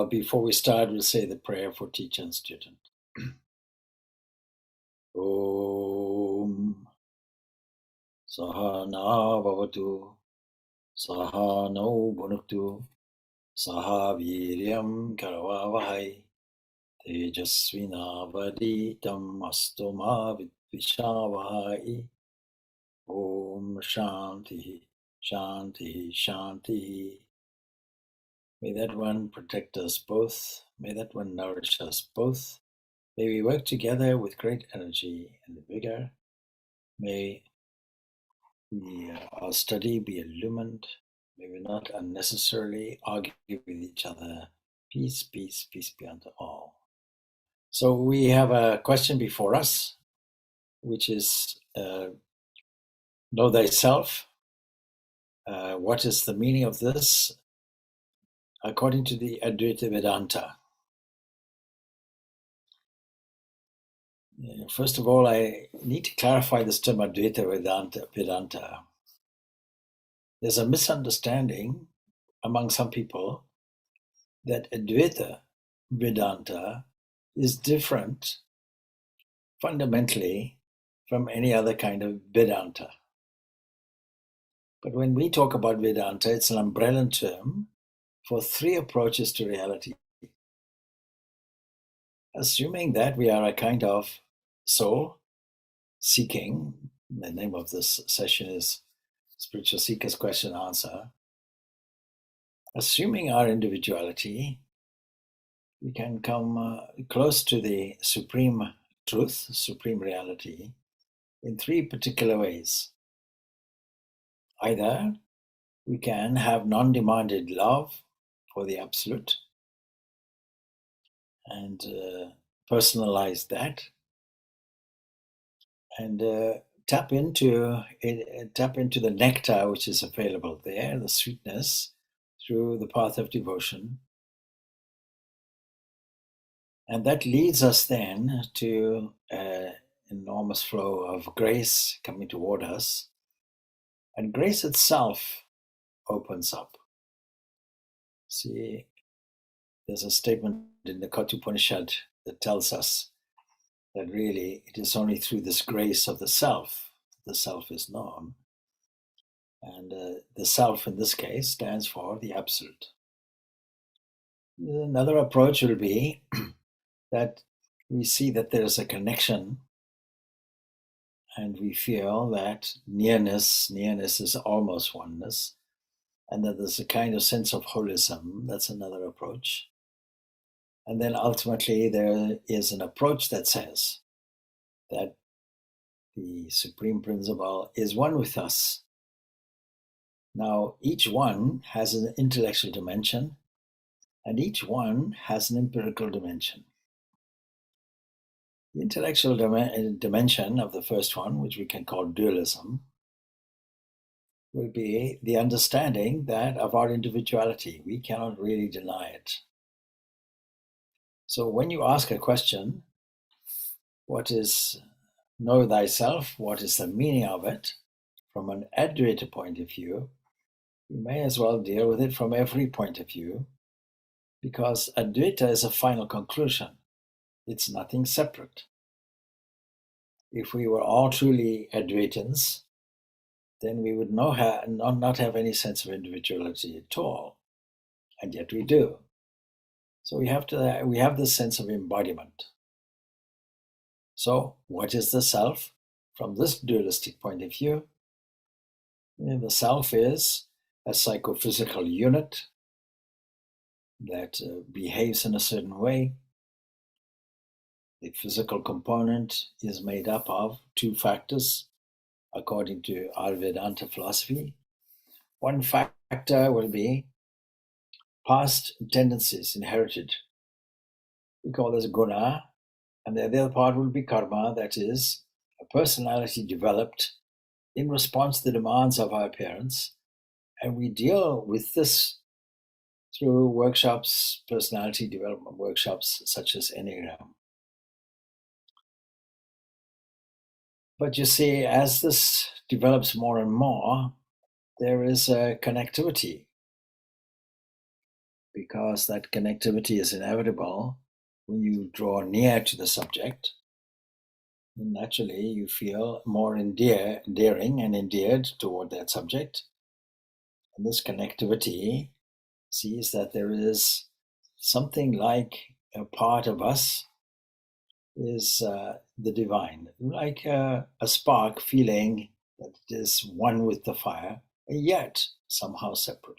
Before we start, we'll say the prayer for teacher and student. Om Sahana Bhavatu Sahano Bhunuktu Saha Viryam Karavavahai Tejasvinavaditam Astoma Vidvishavahai. Om Shanti Shanti Shanti. May that one protect us both. May that one nourish us both. May we work together with great energy and vigor. May our study be illumined. May we not unnecessarily argue with each other. Peace, peace, peace be unto all. So we have a question before us, which is know thyself. What is the meaning of this according to the Advaita Vedanta? First of all, I need to clarify this term Advaita Vedanta. There's a misunderstanding among some people that Advaita Vedanta is different fundamentally from any other kind of Vedanta. But when we talk about Vedanta, it's an umbrella term for three approaches to reality. Assuming that we are a kind of soul seeking, the name of this session is Spiritual Seekers Question Answer. Assuming our individuality, we can come close to the supreme truth, supreme reality, in three particular ways. Either we can have non-demanded love for the Absolute and personalize that and tap into the nectar which is available there, the sweetness, through the path of devotion. And that leads us then to an enormous flow of grace coming toward us. And grace itself opens up. See, there's a statement in the Kathopanishad that tells us that really it is only through this grace of the self is known. And the self in this case stands for the Absolute. Another approach will be that we see that there's a connection and we feel that nearness is almost oneness, and that there's a kind of sense of holism. That's another approach. And then ultimately there is an approach that says that the Supreme Principle is one with us. Now, each one has an intellectual dimension, and each one has an empirical dimension. The intellectual dimension of the first one, which we can call dualism, will be the understanding that of our individuality. We cannot really deny it. So when you ask a question, what is know thyself? What is the meaning of it? From an Advaita point of view, you may as well deal with it from every point of view, because Advaita is a final conclusion. It's nothing separate. If we were all truly Advaitins, then we would not have any sense of individuality at all, and yet we do. So we have this sense of embodiment. So what is the self? From this dualistic point of view, the self is a psychophysical unit that behaves in a certain way. The physical component is made up of two factors, according to our Vedanta philosophy. One factor will be past tendencies inherited. We call this guna, and the other part will be karma, that is, a personality developed in response to the demands of our parents. And we deal with this through workshops, personality development workshops such as Enneagram. But you see, as this develops more and more, there is a connectivity because that connectivity is inevitable when you draw near to the subject. Naturally, you feel more endearing and endeared toward that subject. And this connectivity sees that there is something like a part of us is the divine, like a spark feeling that it is one with the fire, and yet somehow separate.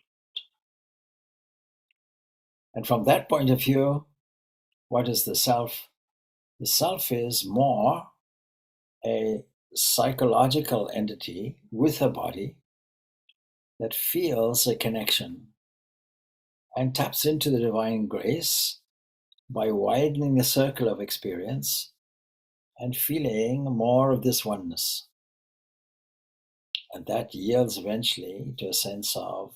And from that point of view, what is the self? The self is more a psychological entity with a body that feels a connection and taps into the divine grace by widening the circle of experience and feeling more of this oneness. And that yields eventually to a sense of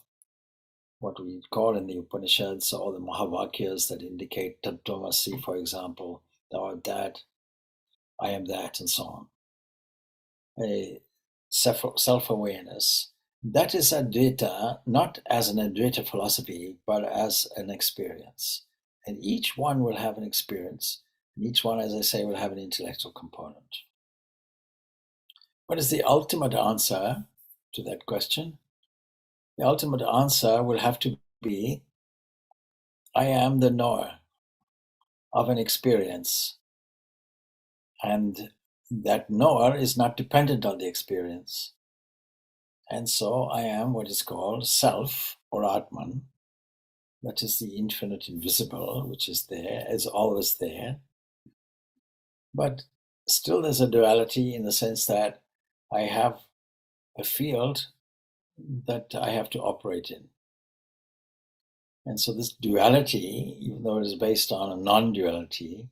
what we call in the Upanishads or the Mahavakyas that indicate Tattvamasi, for example, thou art that, I am that, and so on. A self-awareness. That is Advaita, not as an Advaita philosophy, but as an experience. And each one will have an experience. And each one, as I say, will have an intellectual component. What is the ultimate answer to that question? The ultimate answer will have to be, I am the knower of an experience. And that knower is not dependent on the experience. And so I am what is called self or Atman. That is the infinite invisible, which is there, is always there. But still there's a duality in the sense that I have a field that I have to operate in. And so this duality, even though it is based on a non-duality,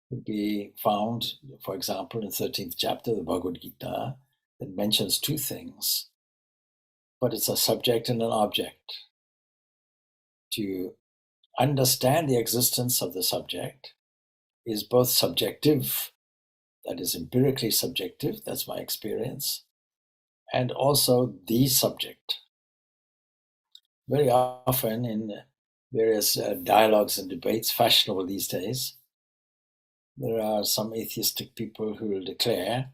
would be found, for example, in the 13th chapter of the Bhagavad Gita, that mentions two things, but it's a subject and an object. To understand the existence of the subject is both subjective, that is empirically subjective, that's my experience, and also the subject. Very often in various dialogues and debates, fashionable these days, there are some atheistic people who will declare,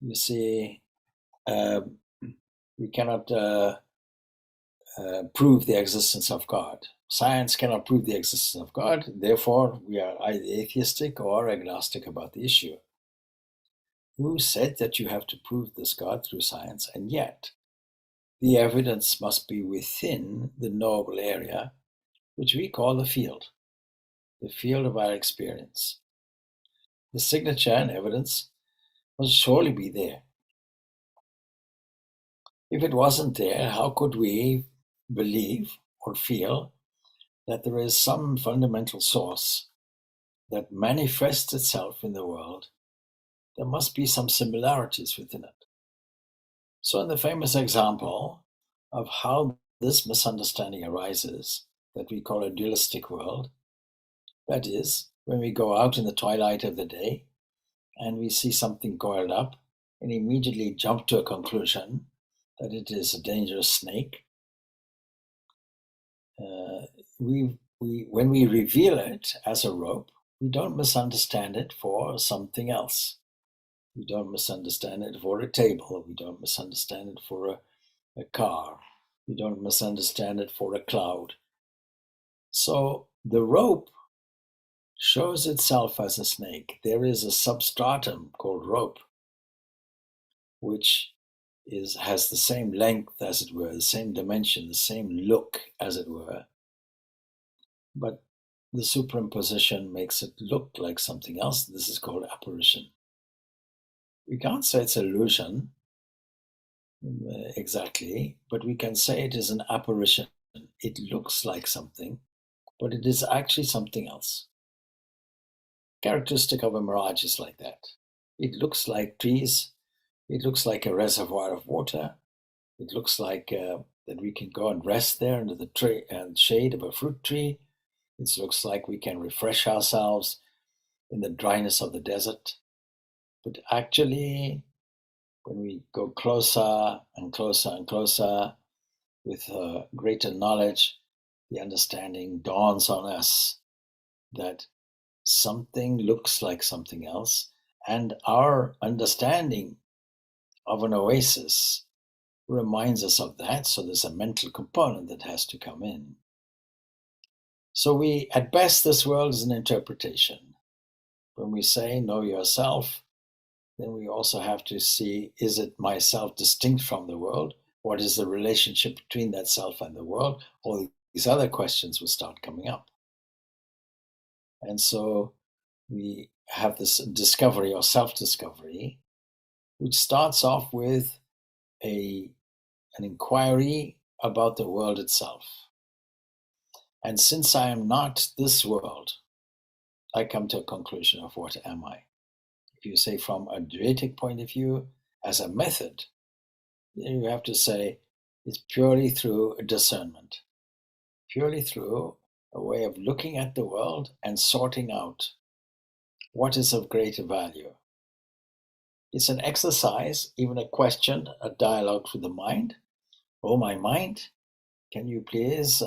you see, we cannot prove the existence of God. Science cannot prove the existence of God, therefore we are either atheistic or agnostic about the issue. Who said that you have to prove this God through science? And yet, the evidence must be within the knowable area, which we call the field of our experience. The signature and evidence must surely be there. If it wasn't there, how could we believe or feel that there is some fundamental source that manifests itself in the world? There must be some similarities within it. So in the famous example of how this misunderstanding arises, that we call a dualistic world, that is, when we go out in the twilight of the day and we see something coiled up and immediately jump to a conclusion that it is a dangerous snake, when we reveal it as a rope, we don't misunderstand it for something else. We don't misunderstand it for a table. We don't misunderstand it for a car. We don't misunderstand it for a cloud. So the rope shows itself as a snake. There is a substratum called rope, which has the same length, as it were, the same dimension, the same look, as it were. But the superimposition makes it look like something else. This is called apparition. We can't say it's illusion exactly, but we can say it is an apparition. It looks like something, but it is actually something else. Characteristic of a mirage is like that. It looks like trees. It looks like a reservoir of water. It looks like that we can go and rest there under the tree and shade of a fruit tree. It looks like we can refresh ourselves in the dryness of the desert. But actually, when we go closer and closer and closer with greater knowledge, the understanding dawns on us that something looks like something else, and our understanding of an oasis reminds us of that. So there's a mental component that has to come in. So we, at best, this world is an interpretation. When we say know yourself, then we also have to see, is it myself distinct from the world? What is the relationship between that self and the world? All these other questions will start coming up. And so we have this discovery or self-discovery, which starts off with an inquiry about the world itself. And since I am not this world, I come to a conclusion of what am I? If you say from a Vedantic point of view, as a method, you have to say it's purely through discernment, purely through a way of looking at the world and sorting out what is of greater value. It's an exercise, even a question, a dialogue with the mind. Oh, my mind, can you please?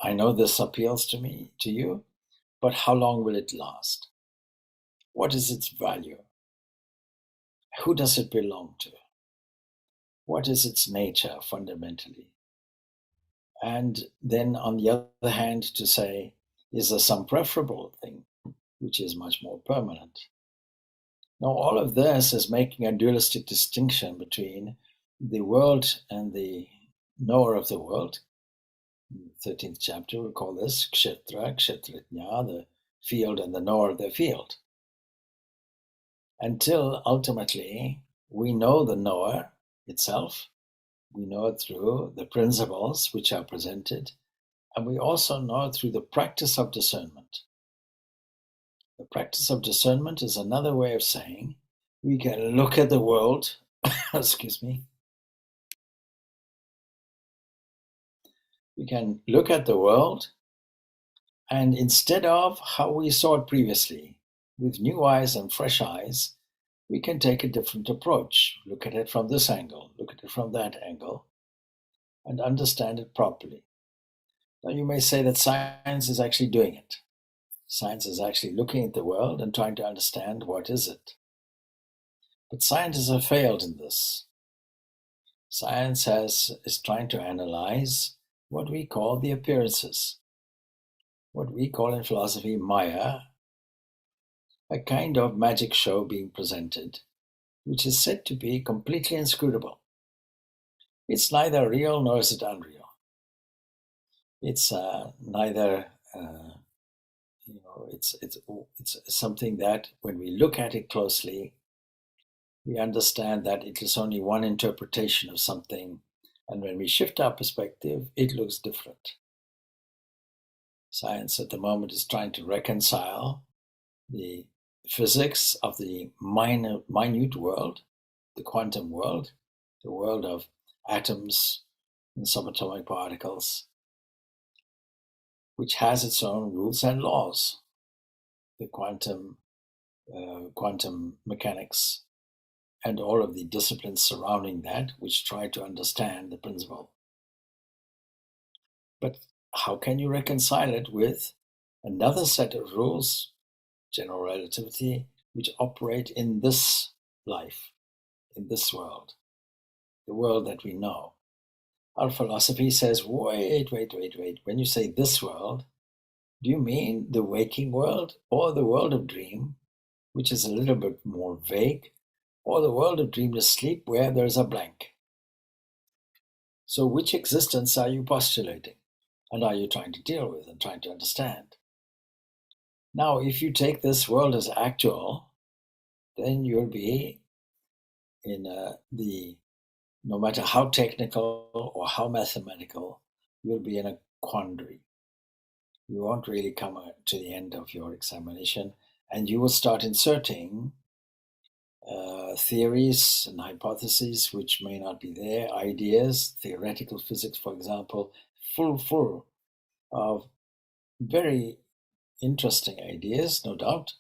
I know this appeals to me, to you, but how long will it last? What is its value? Who does it belong to? What is its nature fundamentally? And then, on the other hand, to say, is there some preferable thing which is much more permanent? Now, all of this is making a dualistic distinction between the world and the knower of the world. In the 13th chapter, we call this kshetra, kshetratnya, the field and the knower of the field. Until ultimately we know the knower itself, we know it through the principles which are presented, and we also know it through the practice of discernment. The practice of discernment is another way of saying we can look at the world, excuse me, we can look at the world, and instead of how we saw it previously, with new eyes and fresh eyes, we can take a different approach. Look at it from this angle, look at it from that angle, and understand it properly. Now, you may say that science is actually doing it. Science is actually looking at the world and trying to understand what is it. But scientists have failed in this. Science is trying to analyze what we call the appearances, what we call in philosophy Maya, a kind of magic show being presented, which is said to be completely inscrutable. It's neither real nor is it unreal. It's neither, it's something that when we look at it closely, we understand that it is only one interpretation of something, and when we shift our perspective, it looks different. Science at the moment is trying to reconcile the physics of the minute world, the quantum world, the world of atoms and subatomic particles, which has its own rules and laws, the quantum mechanics, and all of the disciplines surrounding that, which try to understand the principle. But how can you reconcile it with another set of rules, general relativity, which operate in this life, in this world, the world that we know? Our philosophy says, wait. When you say this world, do you mean the waking world or the world of dream, which is a little bit more vague, or the world of dreamless sleep where there's a blank? So which existence are you postulating and are you trying to deal with and trying to understand? Now, if you take this world as actual, then you'll be in no matter how technical or how mathematical, you'll be in a quandary. You won't really come to the end of your examination, and you will start inserting theories and hypotheses which may not be there, ideas, theoretical physics, for example, full of very interesting ideas, no doubt,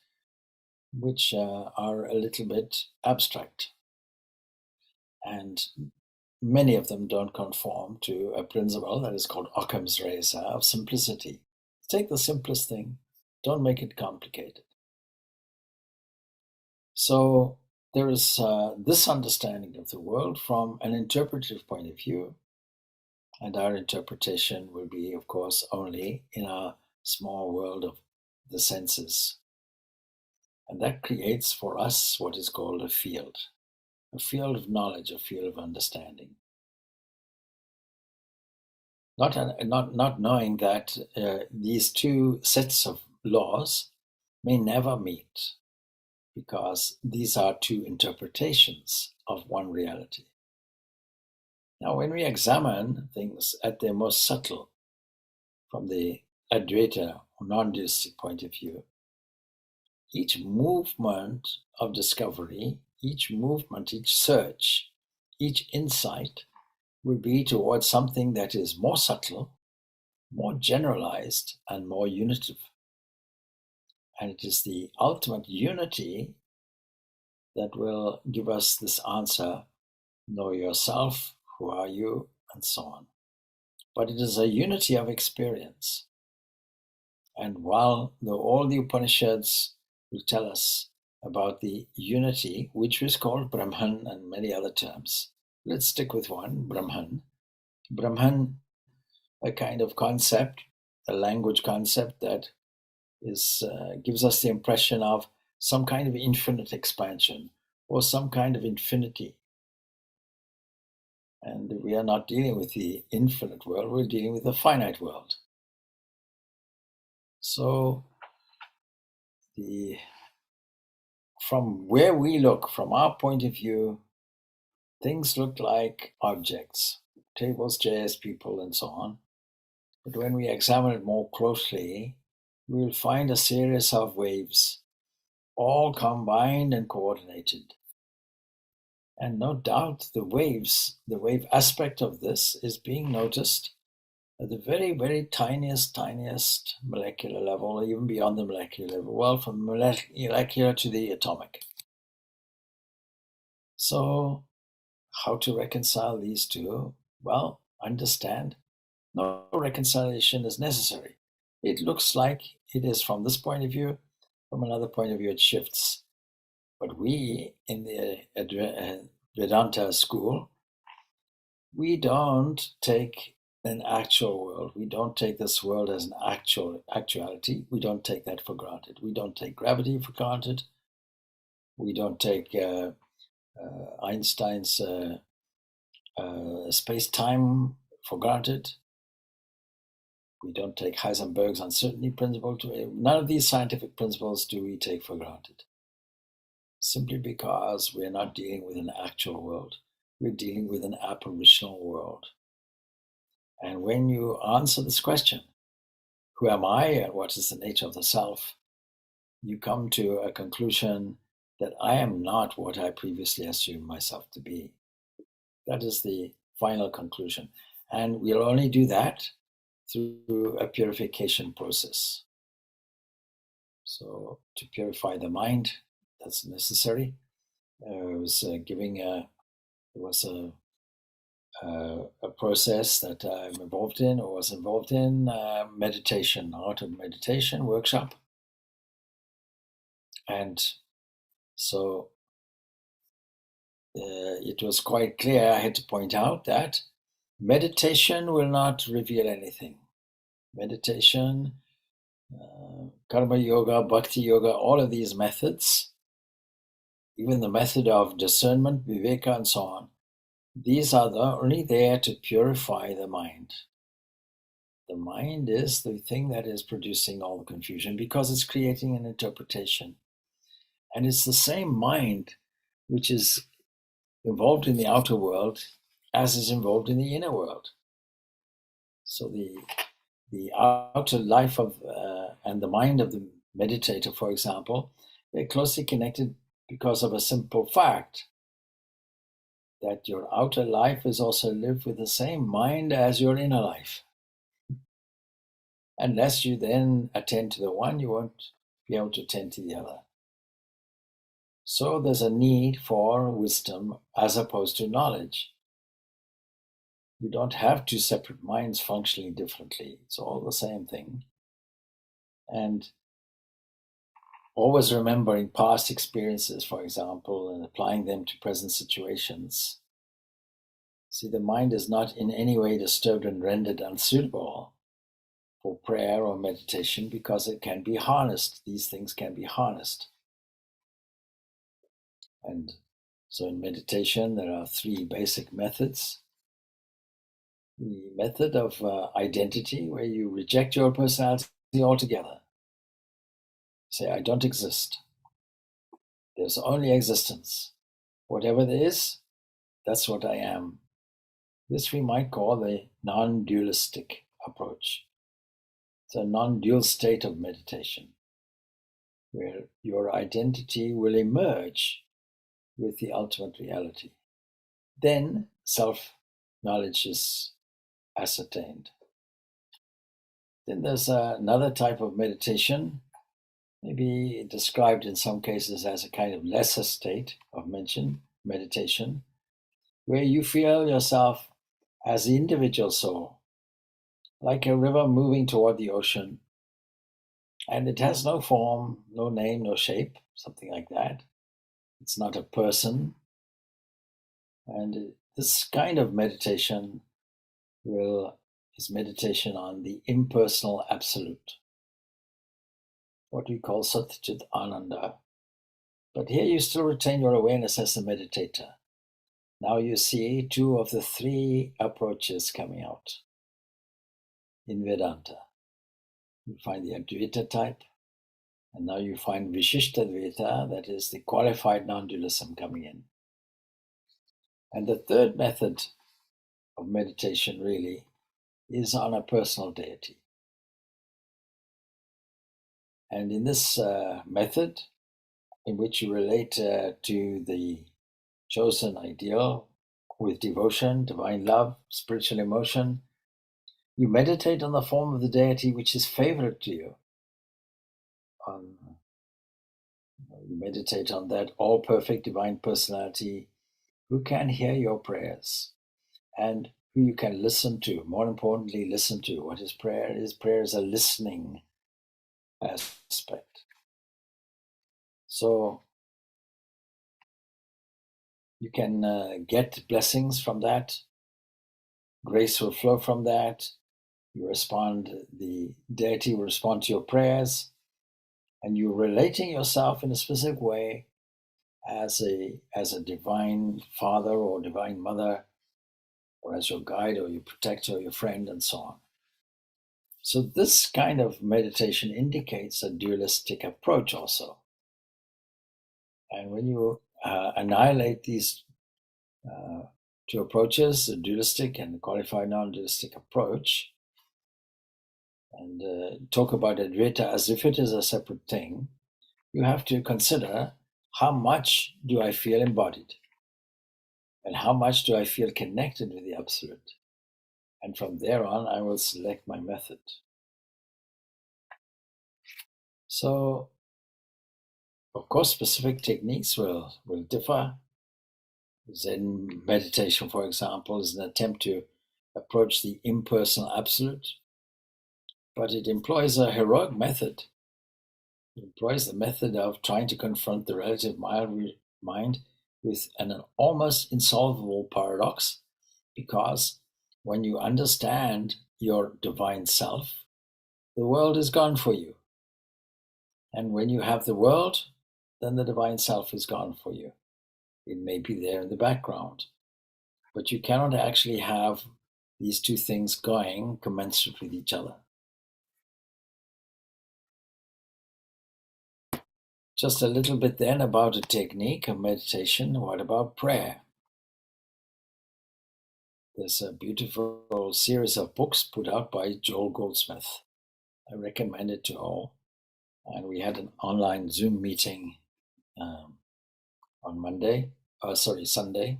which are a little bit abstract. And many of them don't conform to a principle that is called Occam's razor of simplicity. Take the simplest thing, don't make it complicated. So there is this understanding of the world from an interpretive point of view, and our interpretation will be, of course, only in our small world of the senses. And that creates for us what is called a field of knowledge, a field of understanding. Not knowing that these two sets of laws may never meet, because these are two interpretations of one reality. Now, when we examine things at their most subtle, from the Advaita or non-dualistic point of view, each movement of discovery, each movement, each search, each insight will be towards something that is more subtle, more generalized, and more unitive. And it is the ultimate unity that will give us this answer: know yourself, who are you, and so on. But it is a unity of experience. And while all the Upanishads will tell us about the unity, which is called Brahman and many other terms, let's stick with one, Brahman. Brahman, a kind of concept, a language concept that gives us the impression of some kind of infinite expansion or some kind of infinity. And we are not dealing with the infinite world, we're dealing with the finite world. So from where we look, from our point of view, things look like objects, tables, chairs, people, and so on. But when we examine it more closely, we will find a series of waves, all combined and coordinated. And no doubt the wave aspect of this is being noticed at the very, very tiniest molecular level, or even beyond the molecular level, well, from molecular to the atomic. So how to reconcile these two? Well, understand, no reconciliation is necessary. It looks like it is from this point of view, from another point of view it shifts. But we, in the Vedanta school, we don't take an actual world. We don't take this world as an actuality. We don't take that for granted. We don't take gravity for granted. We don't take Einstein's space-time for granted. We don't take Heisenberg's uncertainty principle. None of these scientific principles do we take for granted. Simply because we're not dealing with an actual world. We're dealing with an apparitional world. And when you answer this question, who am I and what is the nature of the self, you come to a conclusion that I am not what I previously assumed myself to be. That is the final conclusion. And we'll only do that through a purification process. So to purify the mind, that's necessary. There was a process that I'm involved in, or was involved in, meditation, art of meditation workshop. And so it was quite clear, I had to point out that meditation will not reveal anything. Meditation, karma yoga, bhakti yoga, all of these methods, even the method of discernment, viveka, and so on, these are only there to purify the mind. The mind is the thing that is producing all the confusion because it's creating an interpretation. And it's the same mind which is involved in the outer world as is involved in the inner world. So the outer life of and the mind of the meditator, for example, they're closely connected because of a simple fact that your outer life is also lived with the same mind as your inner life. Unless you then attend to the one, you won't be able to attend to the other. So there's a need for wisdom as opposed to knowledge. You don't have two separate minds functioning differently. It's all the same thing. And always remembering past experiences, for example, and applying them to present situations. See, the mind is not in any way disturbed and rendered unsuitable for prayer or meditation because it can be harnessed. These things can be harnessed. And so in meditation, there are three basic methods. The method of identity, where you reject your personality altogether. Say, I don't exist. There's only existence. Whatever there is, that's what I am. This we might call the non-dualistic approach. It's a non-dual state of meditation, where your identity will emerge with the ultimate reality. Then self-knowledge is ascertained. Then there's another type of meditation, maybe described in some cases as a kind of lesser state of meditation, where you feel yourself as the individual soul, like a river moving toward the ocean, and it has no form, no name, no shape, something like that. It's not a person. And this kind of meditation is meditation on the impersonal absolute, what we call Satchit Ananda. But here you still retain your awareness as a meditator. Now you see two of the three approaches coming out in Vedanta. You find the Advaita type, and now you find Vishishtadvaita, that is the qualified non-dualism coming in. And the third method of meditation really is on a personal deity. And in this method, in which you relate to the chosen ideal with devotion, divine love, spiritual emotion, you meditate on the form of the deity which is favorite to you. You meditate on that all-perfect divine personality who can hear your prayers and who you can listen to. More importantly, listen to. What is prayer? Prayer is a listening aspect. So you can get blessings from that. Grace will flow from that. You respond, the deity will respond to your prayers, and you're relating yourself in a specific way as a divine father or divine mother, or as your guide or your protector or your friend, and so on. So this kind of meditation indicates a dualistic approach also. And when you annihilate these two approaches, the dualistic and the qualified non-dualistic approach, and talk about Advaita as if it is a separate thing, you have to consider, how much do I feel embodied? And how much do I feel connected with the Absolute? And from there on, I will select my method. So, of course, specific techniques will differ. Zen meditation, for example, is an attempt to approach the impersonal Absolute, but it employs a heroic method. It employs the method of trying to confront the relative mind with an almost insolvable paradox, because when you understand your divine self, the world is gone for you. And when you have the world, then the divine self is gone for you. It may be there in the background, but you cannot actually have these two things going commensurate with each other. Just a little bit then about a technique of meditation. What about prayer? There's a beautiful series of books put out by Joel Goldsmith. I recommend it to all. And we had an online Zoom meeting on Sunday.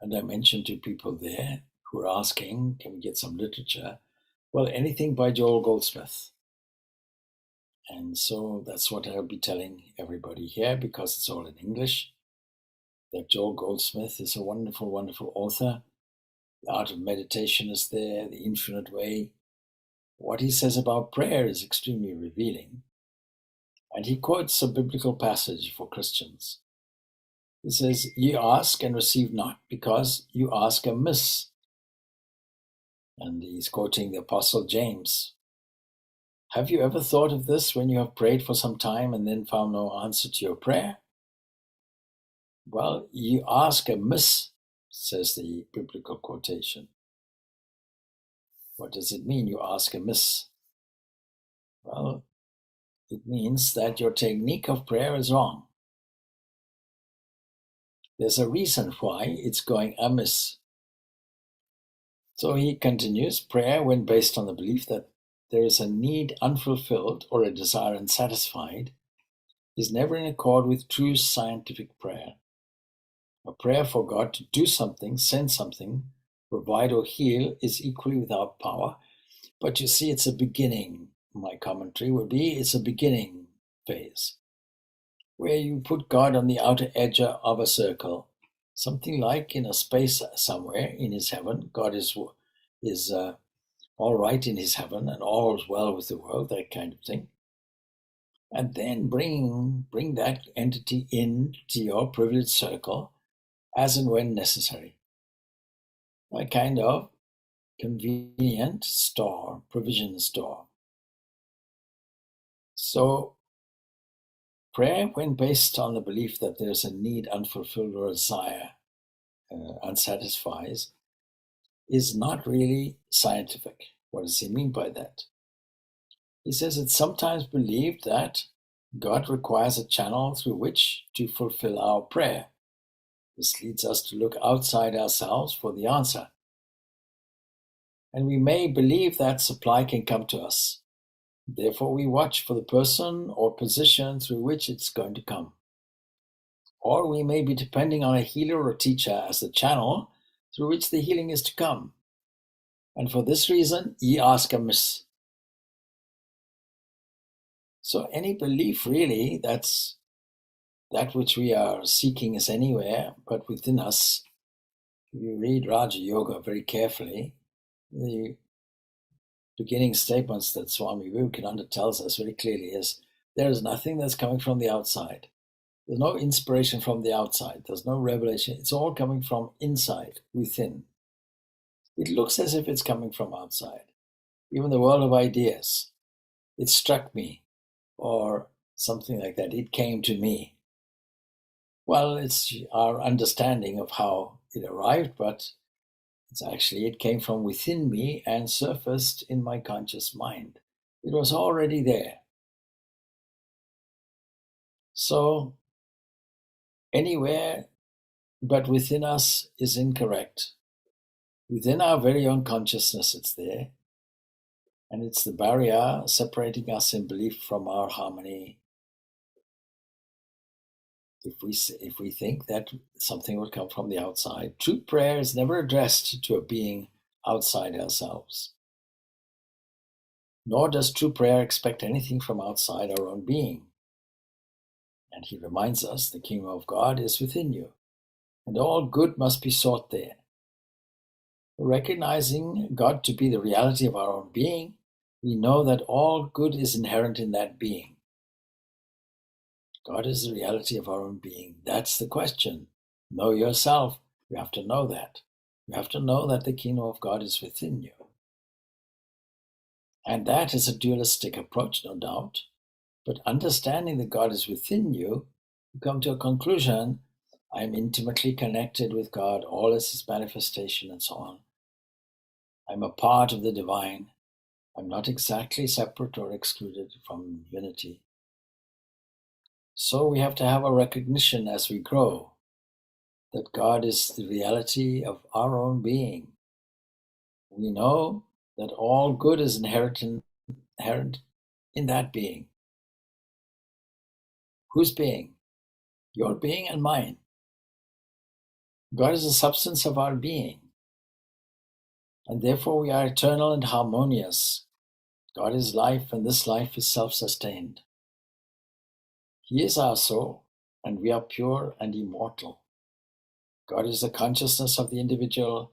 And I mentioned to people there who were asking, can we get some literature? Well, anything by Joel Goldsmith. And so that's what I'll be telling everybody here, because it's all in English, that Joel Goldsmith is a wonderful, wonderful author. The art of meditation is there, the infinite way. What he says about prayer is extremely revealing. And he quotes a biblical passage for Christians. He says, "Ye ask and receive not, because you ask amiss." And he's quoting the Apostle James. Have you ever thought of this when you have prayed for some time and then found no answer to your prayer? Well, you ask amiss, says the biblical quotation. What does it mean, you ask amiss? Well, it means that your technique of prayer is wrong. There's a reason why it's going amiss. So he continues, prayer, when based on the belief that there is a need unfulfilled or a desire unsatisfied, is never in accord with true scientific prayer. A prayer for God to do something, send something, provide or heal is equally without power. But you see, it's a beginning. My commentary would be it's a beginning phase where you put God on the outer edge of a circle, something like in a space somewhere in his heaven. God is all right in his heaven and all is well with the world, that kind of thing. And then bring that entity into your privileged circle as and when necessary. A kind of convenient store, provision store. So prayer, when based on the belief that there's a need unfulfilled or a desire unsatisfied, is not really scientific. What does he mean by that? He says it's sometimes believed that God requires a channel through which to fulfill our prayer. This leads us to look outside ourselves for the answer. And we may believe that supply can come to us. Therefore, we watch for the person or position through which it's going to come. Or we may be depending on a healer or teacher as the channel through which the healing is to come. And for this reason, ye ask amiss. So any belief really that's that which we are seeking is anywhere but within us. If you read Raja Yoga very carefully, the beginning statements that Swami Vivekananda tells us very clearly is there is nothing that's coming from the outside. There's no inspiration from the outside. There's no revelation. It's all coming from inside, within. It looks as if it's coming from outside. Even the world of ideas. It struck me, or something like that. It came to me. Well, it's our understanding of how it arrived, but it came from within me and surfaced in my conscious mind. It was already there. So, anywhere but within us is incorrect. Within our very own consciousness, it's there. And it's the barrier separating us in belief from our harmony. If we think that something will come from the outside, true prayer is never addressed to a being outside ourselves. Nor does true prayer expect anything from outside our own being. And he reminds us the kingdom of God is within you, and all good must be sought there. Recognizing God to be the reality of our own being, we know that all good is inherent in that being. God is the reality of our own being. That's the question. Know yourself. You have to know that. You have to know that the kingdom of God is within you. And that is a dualistic approach, no doubt. But understanding that God is within you, you come to a conclusion. I'm intimately connected with God, all is his manifestation and so on. I'm a part of the divine. I'm not exactly separate or excluded from divinity. So we have to have a recognition as we grow that God is the reality of our own being. We know that all good is inherent in that being. Whose being? Your being and mine. God is the substance of our being. And therefore we are eternal and harmonious. God is life, and this life is self-sustained. He is our soul, and we are pure and immortal. God is the consciousness of the individual.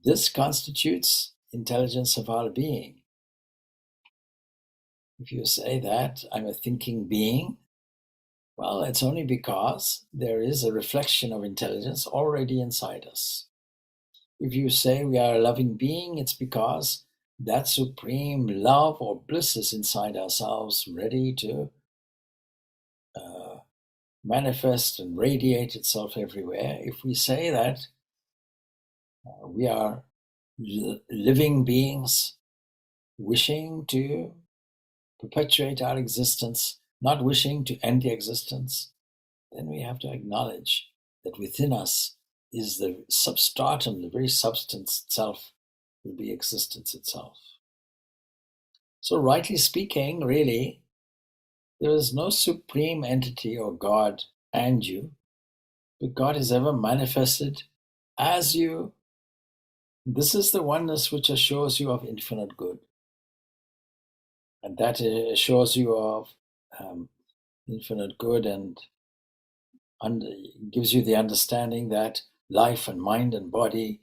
This constitutes intelligence of our being. If you say that I'm a thinking being, well, it's only because there is a reflection of intelligence already inside us. If you say we are a loving being, it's because that supreme love or bliss is inside ourselves, ready to manifest and radiate itself everywhere. If we say that we are living beings wishing to perpetuate our existence, not wishing to end the existence, then we have to acknowledge that within us is the substratum, the very substance itself will be existence itself. So, rightly speaking, really, there is no supreme entity or God and you, but God is ever manifested as you. This is the oneness which assures you of infinite good, and that assures you of infinite good and gives you the understanding that life and mind and body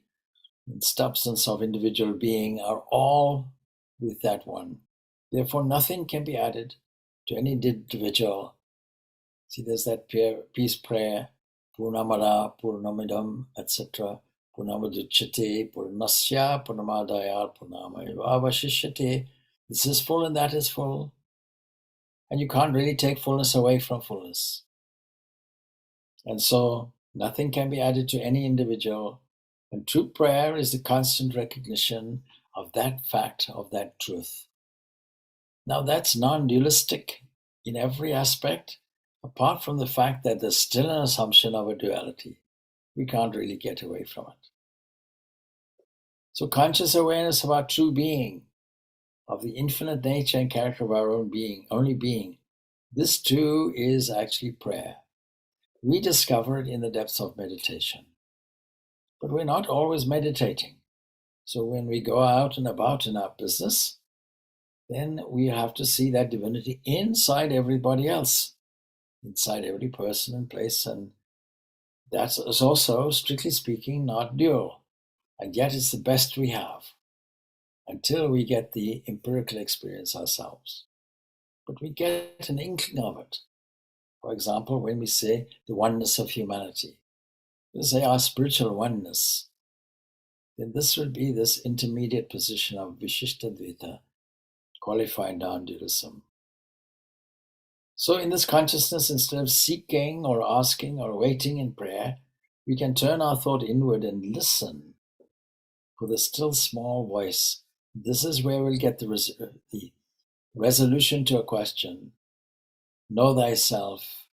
and substance of individual being are all with that one. Therefore, nothing can be added to any individual. See, there's that peace prayer, Purnamada, Purnamidam, etc. Purnamaduchyate, Purnasya, Purnamadaya, Purnamayavashishyate. This is full and that is full. And you can't really take fullness away from fullness. And so nothing can be added to any individual. And true prayer is the constant recognition of that fact, of that truth. Now that's non-dualistic in every aspect, apart from the fact that there's still an assumption of a duality. We can't really get away from it. So conscious awareness of our true being, of the infinite nature and character of our own being, only being, this too is actually prayer. We discover it in the depths of meditation. But we're not always meditating. So when we go out and about in our business, then we have to see that divinity inside everybody else, inside every person and place. And that is also, strictly speaking, not dual. And yet it's the best we have until we get the empirical experience ourselves. But we get an inkling of it. For example, when we say the oneness of humanity, we say our spiritual oneness, then this will be this intermediate position of Vishishtadvaita, qualified non-dualism. So in this consciousness, instead of seeking or asking or waiting in prayer, we can turn our thought inward and listen for the still small voice. This is where we'll get the resolution to a question. Know thyself,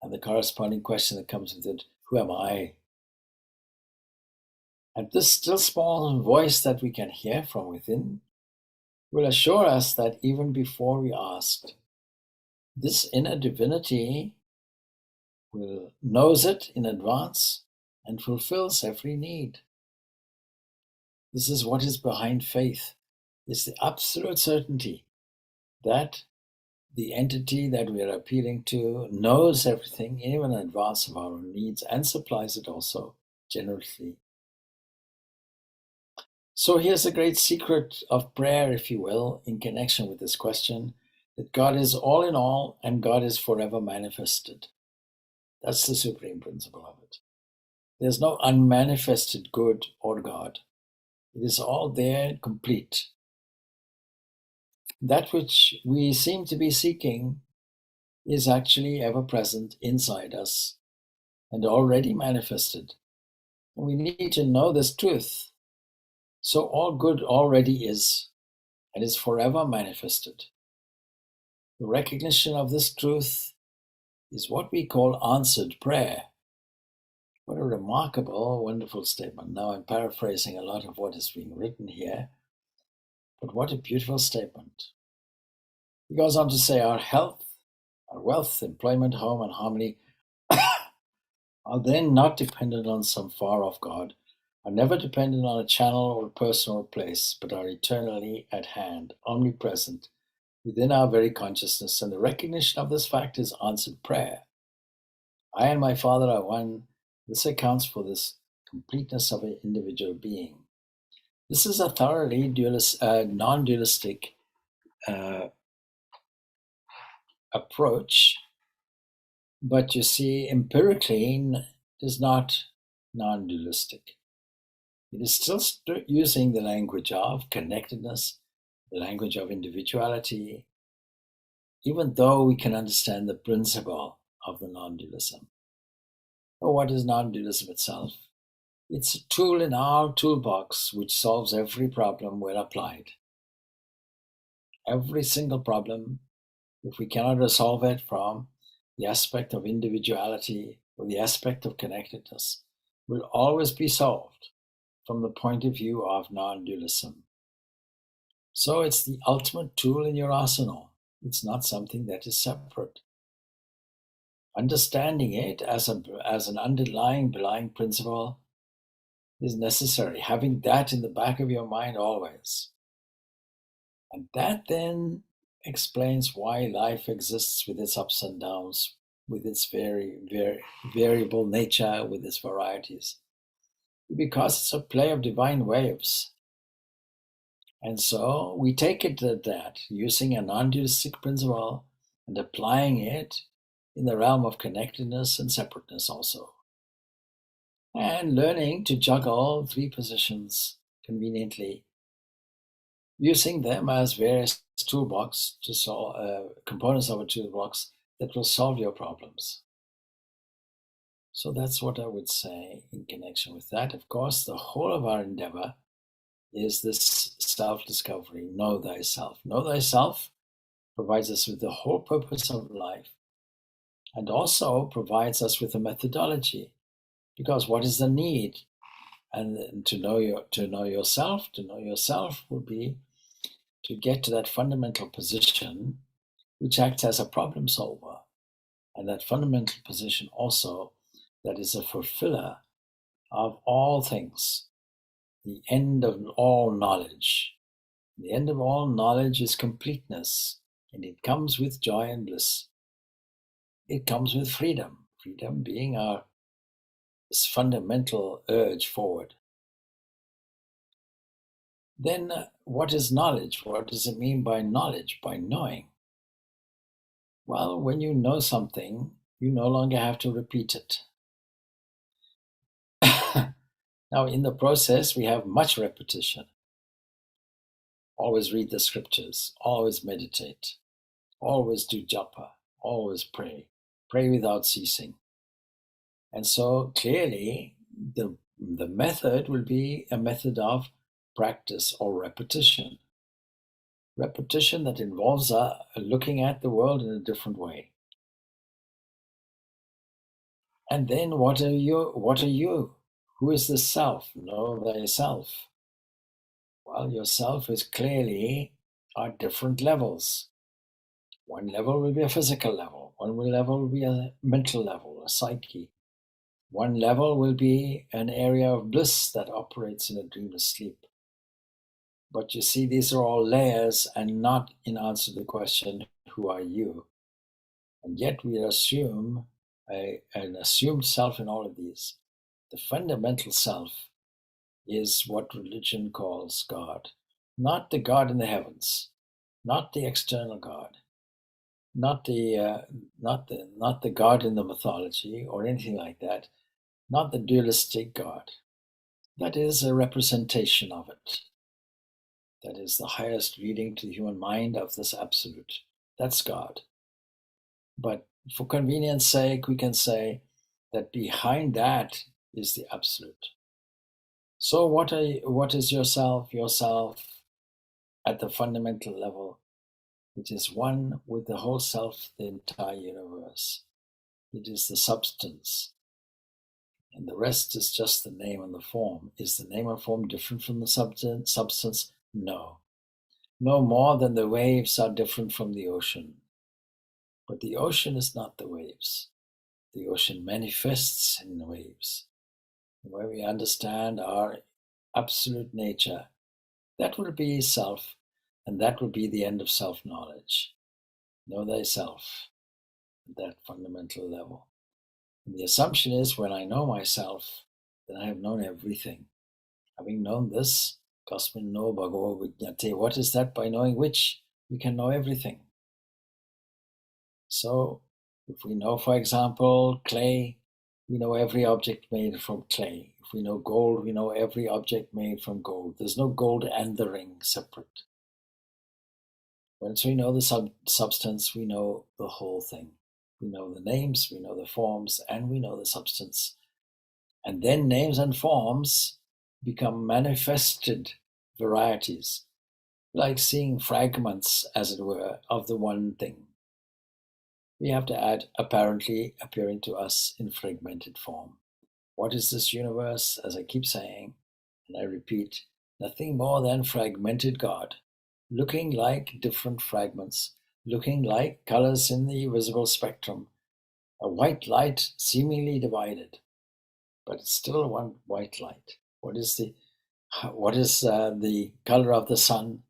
and the corresponding question that comes with it, who am I? And this still small voice that we can hear from within will assure us that even before we asked, this inner divinity knows it in advance and fulfills every need. This is what is behind faith. It's the absolute certainty that the entity that we are appealing to knows everything, even in advance of our own needs, and supplies it also generously. So here's the great secret of prayer, if you will, in connection with this question, that God is all in all and God is forever manifested. That's the supreme principle of it. There's no unmanifested good or God. It is all there, complete. That which we seem to be seeking is actually ever present inside us and already manifested. And we need to know this truth. So all good already is and is forever manifested. The recognition of this truth is what we call answered prayer. What a remarkable, wonderful statement. Now I'm paraphrasing a lot of what is being written here, but what a beautiful statement. He goes on to say, our health, our wealth, employment, home, and harmony are then not dependent on some far-off God, are never dependent on a channel or a person or place, but are eternally at hand, omnipresent, within our very consciousness, and the recognition of this fact is answered prayer. I and my Father are one. This accounts for this completeness of an individual being. This is a thoroughly non-dualistic approach, but you see, empirically is not non-dualistic. It is still using the language of connectedness, the language of individuality, even though we can understand the principle of the non-dualism. Or what is non-dualism itself? It's a tool in our toolbox which solves every problem when applied. Every single problem, if we cannot resolve it from the aspect of individuality or the aspect of connectedness, will always be solved from the point of view of non-dualism. So it's the ultimate tool in your arsenal. It's not something that is separate. Understanding it as an underlying principle is necessary. Having that in the back of your mind always. And that then explains why life exists with its ups and downs, with its very variable nature, with its varieties. Because it's a play of divine waves. And so we take it that using a non-dualistic principle and applying it in the realm of connectedness and separateness also. And learning to juggle three positions conveniently, using them as various toolbox to solve components of a toolbox that will solve your problems. So that's what I would say in connection with that. Of course, the whole of our endeavor is this self-discovery, know thyself. Know thyself provides us with the whole purpose of life and also provides us with a methodology. Because what is the need? And to know yourself will be to get to that fundamental position which acts as a problem solver. And that fundamental position also that is a fulfiller of all things, the end of all knowledge. The end of all knowledge is completeness, and it comes with joy and bliss. It comes with freedom, freedom being our fundamental urge forward. Then, what is knowledge? What does it mean by knowledge, by knowing? Well, when you know something, you no longer have to repeat it. Now, in the process, we have much repetition. Always read the scriptures, always meditate, always do japa, always pray, pray without ceasing. And so clearly, the method will be a method of practice or repetition. Repetition that involves looking at the world in a different way. And then what are you? What are you? Who is the self? Know thyself. Well, yourself is clearly at different levels. One level will be a physical level. One level will be a mental level, a psyche. One level will be an area of bliss that operates in a dreamless sleep. But you see, these are all layers and not in answer to the question, who are you? And yet we assume an assumed self in all of these. The fundamental self is what religion calls God. Not the God in the heavens, not the external God, not the God in the mythology or anything like that, not the dualistic God. That is a representation of it. That is the highest reading to the human mind of this absolute. That's God. But for convenience sake, we can say that behind that is the absolute. So what is yourself? Yourself at the fundamental level, it is one with the whole self, the entire universe. It is the substance. And the rest is just the name and the form. Is the name and form different from the substance? No. No more than the waves are different from the ocean. But the ocean is not the waves. The ocean manifests in the waves. And when we understand our absolute nature, that will be self, and that will be the end of self-knowledge. Know thyself at that fundamental level. And the assumption is when I know myself, then I have known everything. Having known this, Kasmin no bhagavo vijnate. What is that? By knowing which, we can know everything. So, if we know, for example, clay, we know every object made from clay. If we know gold, we know every object made from gold. There's no gold and the ring separate. Once we know the substance, we know the whole thing. We know the names, we know the forms, and we know the substance. And then names and forms become manifested varieties, like seeing fragments, as it were, of the one thing. We have to add apparently appearing to us in fragmented form. What is this universe? As I keep saying, and I repeat, nothing more than fragmented God, looking like different fragments, looking like colors in the visible spectrum, a white light seemingly divided, but it's still one white light. What is the color of the sun?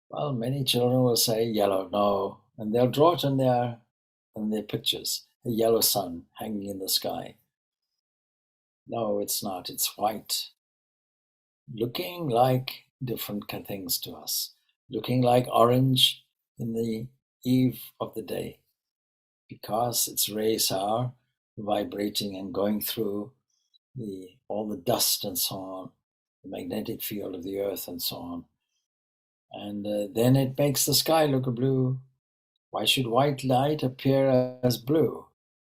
Well, many children will say yellow. No, and they'll draw it in their pictures, a yellow sun hanging in the sky. No, it's not. It's white, looking like different things to us, looking like orange in the eve of the day, because its rays are vibrating and going through all the dust and so on, the magnetic field of the earth and so on. And then it makes the sky look blue. Why should white light appear as blue?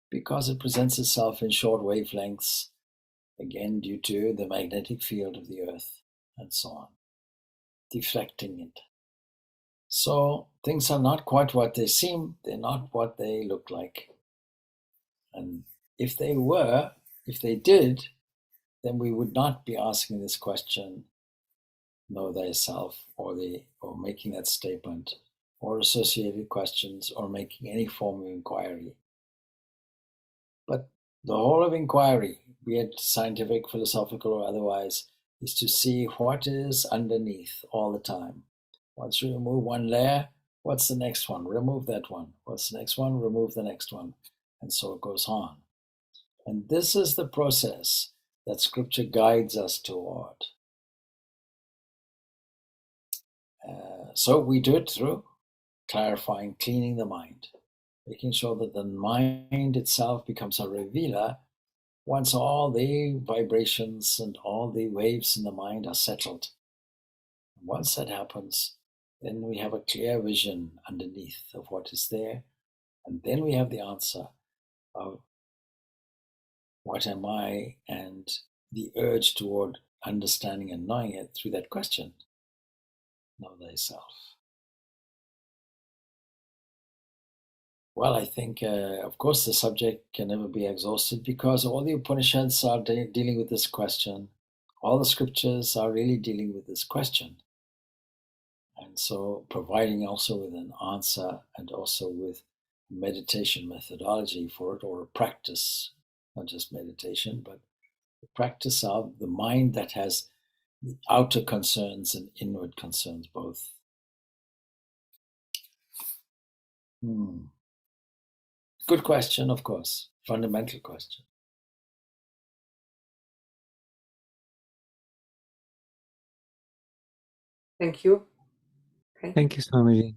Because it presents itself in short wavelengths, again due to the magnetic field of the earth and so on, deflecting it. So things are not quite what they seem, they're not what they look like. And if they did, then we would not be asking this question, know thyself, or making that statement, or associated questions, or making any form of inquiry. But the whole of inquiry, be it scientific, philosophical, or otherwise, is to see what is underneath all the time. Once you remove one layer, what's the next one? Remove that one. What's the next one? Remove the next one. And so it goes on. And this is the process that scripture guides us toward. So we do it through clarifying, cleaning the mind, making sure that the mind itself becomes a revealer once all the vibrations and all the waves in the mind are settled. And once that happens, then we have a clear vision underneath of what is there. And then we have the answer of what am I, and the urge toward understanding and knowing it through that question. Know thyself. Well, I think, of course, the subject can never be exhausted because all the Upanishads are dealing with this question. All the scriptures are really dealing with this question. And so providing also with an answer and also with meditation methodology for it, or a practice, not just meditation, but the practice of the mind that has outer concerns and inward concerns both. Good question, of course. Fundamental question. Thank you. Thank you, Swamiji.